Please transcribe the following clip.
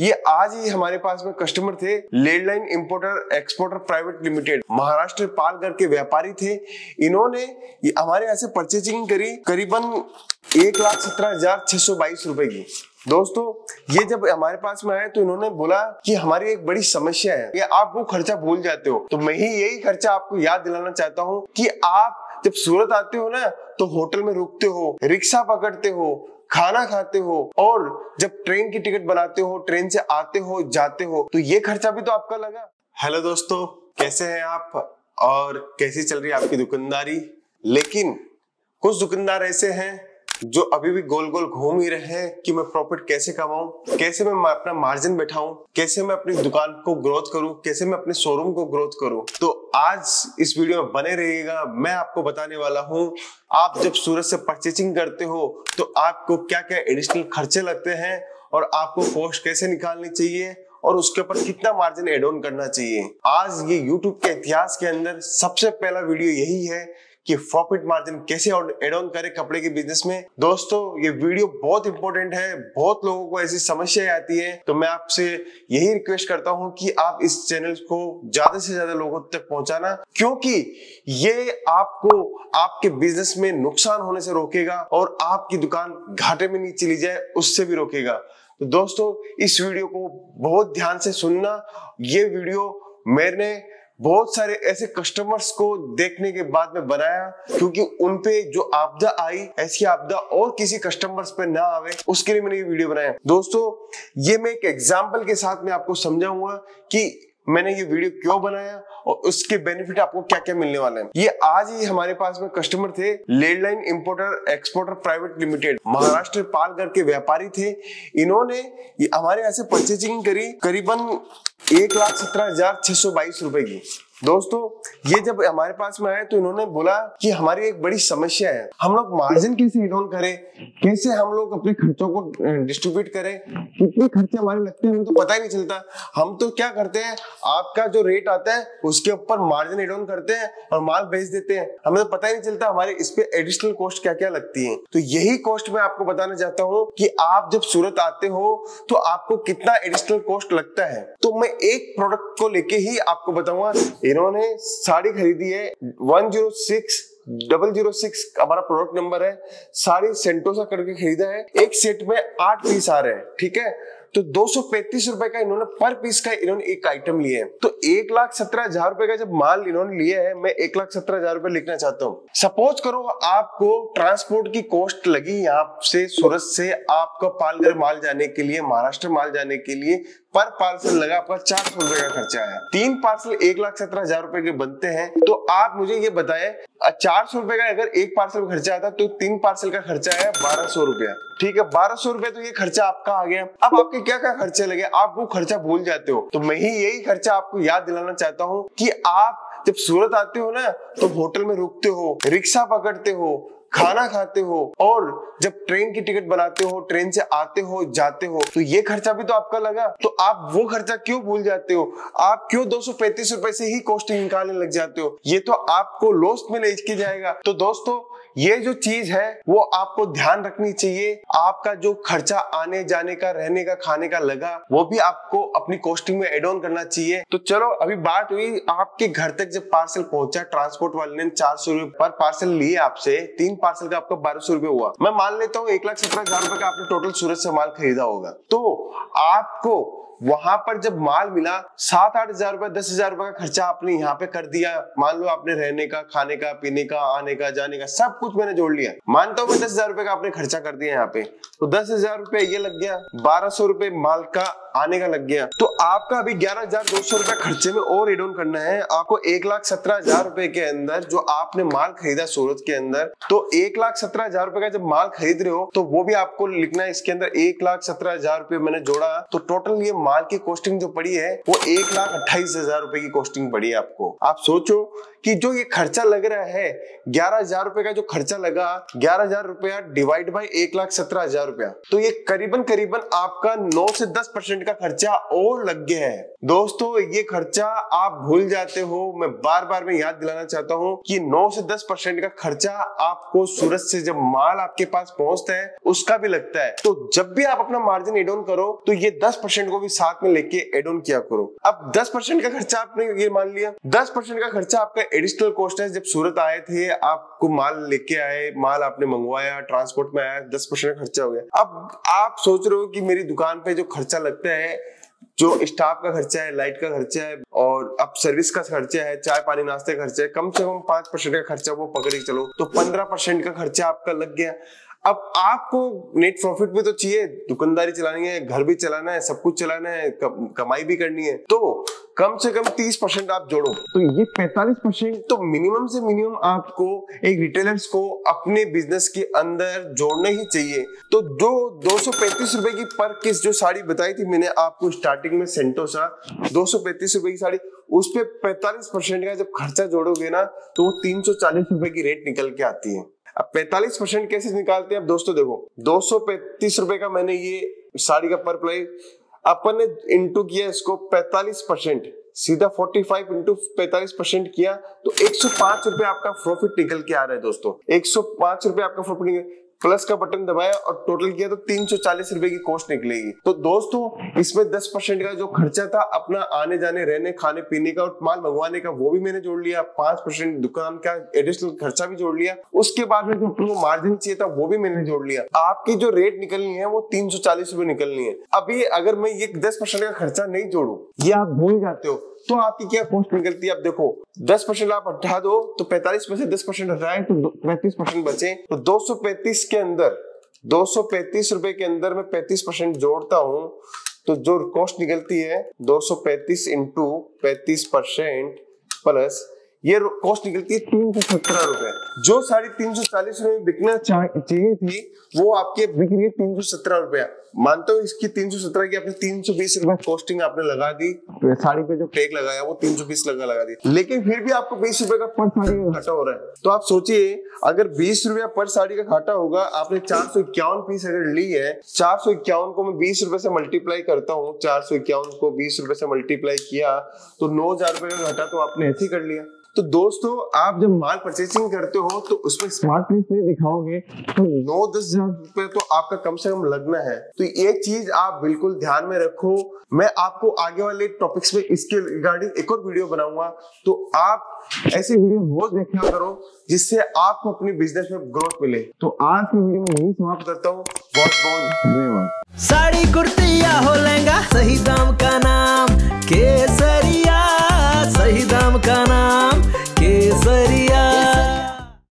ये आज ही हमारे पास में कस्टमर थे, landline importer exporter private limited, Maharashtra Palghar के व्यापारी थे। इन्होंने हमारे यहाँ से परचेजिंग करी करीबन 1,17,622 रुपए की। दोस्तों ये जब हमारे पास में आए तो इन्होंने बोला कि हमारी एक बड़ी समस्या है, ये आप वो खर्चा भूल जाते हो। तो मैं ही यही खर्चा आपको याद दिलाना चाहता हूँ कि आप जब सूरत आते हो ना तो होटल में रुकते हो, रिक्शा पकड़ते हो, खाना खाते हो, और जब ट्रेन की टिकट बनाते हो, ट्रेन से आते हो जाते हो, तो ये खर्चा भी तो आपका लगा। हेलो दोस्तों, कैसे हैं आप और कैसी चल रही है आपकी दुकानदारी। लेकिन कुछ दुकानदार ऐसे हैं जो अभी भी गोल गोल घूम ही रहे हैं कि मैं प्रॉफिट कैसे कमाऊं, कैसे मैं अपना मार्जिन बैठाऊं, कैसे मैं अपनी दुकान को ग्रोथ करूं, कैसे मैं अपने शोरूम को ग्रोथ करूं। तो आज इस वीडियो में बने रहिएगा। मैं आपको बताने वाला हूं, आप जब सूरत से परचेजिंग करते हो तो आपको क्या क्या एडिशनल खर्चे लगते हैं और आपको कॉस्ट कैसे निकालनी चाहिए और उसके ऊपर कितना मार्जिन एड ऑन करना चाहिए। आज ये यूट्यूब के इतिहास के अंदर सबसे पहला वीडियो यही है कि प्रॉफिट मार्जिन कैसे एड ऑन करें कपड़े के बिजनेस में। दोस्तों ये वीडियो बहुत इंपॉर्टेंट है, बहुत लोगों को ऐसी समस्या आती है, तो मैं आपसे यही रिक्वेस्ट करता हूं कि आप इस चैनल को ज्यादा से ज्यादा लोगों तक पहुंचाना, क्योंकि ये आपको आपके बिजनेस में नुकसान होने से रोकेगा और आपकी दुकान घाटे में नहीं चली जाए उससे भी रोकेगा। तो दोस्तों इस वीडियो को बहुत ध्यान से सुनना। ये वीडियो मैंने बहुत सारे ऐसे कस्टमर्स को देखने के बाद में बनाया, क्योंकि उनपे जो आपदा आई, ऐसी आपदा और किसी कस्टमर्स पे ना आवे, उसके लिए मैंने ये वीडियो बनाया। दोस्तों ये मैं एक एग्जांपल के साथ में आपको समझाऊंगा कि मैंने ये वीडियो क्यों बनाया और उसके बेनिफिट आपको क्या क्या मिलने वाले हैं। ये आज ही हमारे पास में कस्टमर थे, landline importer exporter private limited, Maharashtra Palghar के व्यापारी थे। इन्होंने हमारे यहाँ से परचेजिंग करी करीबन 1,17,622 रुपए की। दोस्तों ये जब हमारे पास में आए तो इन्होंने बोला कि हमारी एक बड़ी समस्या है, हम लोग मार्जिन कैसे एड ऑन करें, कैसे हम लोग अपने खर्चों को डिस्ट्रीब्यूट करें, कितने खर्चे हमारे लगते हैं हमें तो पता ही नहीं चलता। हम तो क्या करते हैं, आपका जो रेट आता है उसके ऊपर मार्जिन एड ऑन करते हैं और माल बेच देते हैं, हमें तो पता ही नहीं चलता हमारे इस पे एडिशनल कॉस्ट क्या क्या लगती है। तो यही कॉस्ट मैं आपको बताना चाहता हूँ कि आप जब सूरत आते हो तो आपको कितना एडिशनल कॉस्ट लगता है। तो मैं एक प्रोडक्ट को लेके ही आपको बताऊंगा। इन्होंने साड़ी खरीदी है 106006 हमारा प्रोडक्ट नंबर है, साड़ी सेंटोसा करके खरीदा है। एक सेट में 8 पीस आ रहे हैं, ठीक है। तो 235 रुपए का इन्होंने पर पीस का इन्होंने एक आइटम लिए है। तो 1,17,000 रुपए का जब माल इन्होंने लिया है, मैं 1,17,000 रुपए लिखना चाहता हूँ। सपोज करो आपको ट्रांसपोर्ट की कॉस्ट लगी यहाँ से सूरत से आपका पालघर माल जाने के लिए, महाराष्ट्र माल जाने के लिए पर पार्सल लगा आपका 400 रुपए का खर्चा है। 3 पार्सल 1,17,000 रुपए के बनते हैं। तो आप मुझे ये बताएं 400 रुपए का अगर एक पार्सल खर्चा आता तो 3 पार्सल का खर्चा है 1,200 रुपया, ठीक है। 1,200 रुपए तो ये खर्चा आपका आ गया। अब आपके क्या क्या खर्चे लगे, आप वो खर्चा भूल जाते हो। तो मैं ही यही खर्चा आपको याद दिलाना चाहता हूँ कि आप जब सूरत आते हो ना तो होटल में रुकते हो, रिक्शा पकड़ते हो, खाना खाते हो, और जब ट्रेन की टिकट बनाते हो, ट्रेन से आते हो जाते हो, तो ये खर्चा भी तो आपका लगा। तो आप वो खर्चा क्यों भूल जाते हो, आप क्यों 235 रुपए से ही कॉस्टिंग निकालने लग जाते हो, ये तो आपको लॉस में लेके जाएगा। तो दोस्तों ये जो चीज है वो आपको ध्यान रखनी चाहिए। आपका जो खर्चा आने जाने का, रहने का, खाने का लगा, वो भी आपको अपनी कॉस्टिंग में एड ऑन करना चाहिए। तो चलो अभी बात हुई आपके घर तक जब पार्सल पहुंचा, ट्रांसपोर्ट वाले ने 400 रुपए पर पार्सल लिए आपसे, 3 पार्सल का आपका 1,200 रुपए हुआ। मैं मान लेता हूँ 1,17,000 रुपए का आपने टोटल सूरत से माल खरीदा होगा। तो आपको वहां पर जब माल मिला 7-8 हजार रुपए, 10,000 रुपए का खर्चा आपने यहाँ पे कर दिया। मान लो आपने रहने का, खाने का, पीने का, आने का, जाने का सब कुछ मैंने जोड़ लिया। मानता हूँ मैं 10,000 रुपए का आपने खर्चा कर दिया यहाँ पे, तो 10,000 रुपए ये लग गया, 1,200 रुपए माल का आने का लग गया। तो आपका अभी 11,200 रुपए खर्चे में और एड ऑन करना है। आपको 1,17,000 रुपए के अंदर जो आपने माल खरीदा सूरत के अंदर, तो 1,17,000 रुपए का जब माल खरीद रहे हो तो वो भी आपको लिखना है इसके अंदर। 1,17,000 रुपए मैंने जोड़ा, तो टोटल ये माल की कॉस्टिंग जो पड़ी है वो 1,28,000 रुपए की कॉस्टिंग पड़ी है आपको। आप सोचो कि जो ये खर्चा लग रहा है, 11,000 रुपए का जो खर्चा लगा, 11,000 रुपया डिवाइड बाई 1,17,000 रुपया, तो ये करीबन आपका 9 से 10% 10% का खर्चा और लग गया है। दोस्तों ये खर्चा आप भूल जाते हो, मैं बार बार मैं याद दिलाना चाहता हूँ कि 9 से 10% का खर्चा आपको सूरत से जब माल आपके पास पहुंचता है उसका भी लगता है। तो जब भी आप अपना मार्जिन एड ऑन करो तो ये 10% को भी साथ में लेके एड ऑन किया करो। अब 10% का खर्चा आपने ये मान लिया, 10% का खर्चा आपका एडिशनल कॉस्ट है। जब सूरत आए थे, आपको माल लेके आए, माल आपने मंगवाया, ट्रांसपोर्ट में आया, 10% का खर्चा हो गया। अब आप सोच रहे हो कि मेरी दुकान पे जो खर्चा लगता है, जो स्टाफ का खर्चा है, लाइट का खर्चा है और अब सर्विस का खर्चा है, चाय पानी नाश्ते का खर्चा है, कम से कम 5% का खर्चा वो पकड़ के चलो, तो 15% का खर्चा आपका लग गया। अब आपको नेट प्रॉफिट भी तो चाहिए, दुकानदारी चलानी है, घर भी चलाना है, सब कुछ चलाना है, कमाई भी करनी है, तो कम से कम 30% आप जोड़ो। तो ये 45% तो मिनिमम से मिनिमम आपको एक रिटेलर्स को अपने बिजनेस के अंदर जोड़ना ही चाहिए। तो जो 235 रुपए की पर किस जो साड़ी बताई थी मैंने आपको स्टार्टिंग में, सेंटोसा 235 रुपए की साड़ी, उस पे 45% का जब खर्चा जोड़ोगे ना तो वो 340 रुपए की रेट निकल के आती है। अब 45% कैसे निकालते हैं? अब दोस्तों देखो, 235 रुपए का मैंने ये साड़ी का पर प्राइस अपन ने इंटू किया इसको 45%, सीधा 45 इंटू 45% किया तो 105 रुपए आपका प्रॉफिट निकल के आ रहा है। दोस्तों 105 रुपए आपका प्रॉफिट निकल, प्लस का बटन दबाया और टोटल किया तो 340 रुपए की कॉस्ट निकलेगी। तो दोस्तों इसमें 10% का जो खर्चा था अपना आने जाने, रहने, खाने पीने का और माल मंगवाने का, वो भी मैंने जोड़ लिया। 5% दुकान का एडिशनल खर्चा भी जोड़ लिया। उसके बाद में जो आपको मार्जिन चाहिए था वो भी मैंने जोड़ लिया। आपकी जो रेट निकलनी है वो 340 रुपए निकलनी है। अभी अगर मैं ये 10% का खर्चा नहीं जोड़ू, ये आप भूल जाते हो, तो आपकी क्या कॉस्ट निकलती है? अब देखो 10% आप हटा दो तो 45 में से 10% हटाए तो 35% बचे। तो 235 के अंदर, 235 रुपए के अंदर मैं 35% जोड़ता हूं तो जो कॉस्ट निकलती है 235 इंटू 35% प्लस ये कॉस्ट निकलती है 317 रुपए। जो साड़ी 340 रुपए में बिकना चाहिए थी वो आपके बिक रही है 317 रुपया। मानता हूँ इसकी 317 की आपने 320 रुपए कॉस्टिंग आपने लगा दी, साड़ी पे जो टैग लगाया वो 320 लगा दी, लेकिन फिर भी आपको 20 रुपए का पर साड़ी का घाटा हो रहा है। तो आप सोचिए अगर 20 रुपया पर साड़ी का घाटा होगा, आपने 451 पीस अगर ली है, 451 को मैं 20 रुपए से मल्टीप्लाई करता हूँ, 451 को 20 रुपए से मल्टीप्लाई किया तो 9,000 रुपए का घाटा तो आपने ऐसे ही कर लिया। तो दोस्तों आप जब माल परचेसिंग करते हो तो उसमें स्मार्ट प्रिंट नहीं दिखाओगे तो 9-10 हजार रुपए तो आपका कम से कम लगना है। तो ये चीज आप बिल्कुल ध्यान में रखो। मैं आपको आगे वाले टॉपिक्स में इसके रिगार्डिंग एक और वीडियो बनाऊंगा, तो आप ऐसे वीडियो रोज देखा करो जिससे आपको अपनी बिजनेस में ग्रोथ मिले। तो आज की वीडियो में यही समाप्त करता हूँ। बहुत बहुत धन्यवाद। साड़ी कुर्ती या हो लहंगा, सही दाम का नाम केसरिया।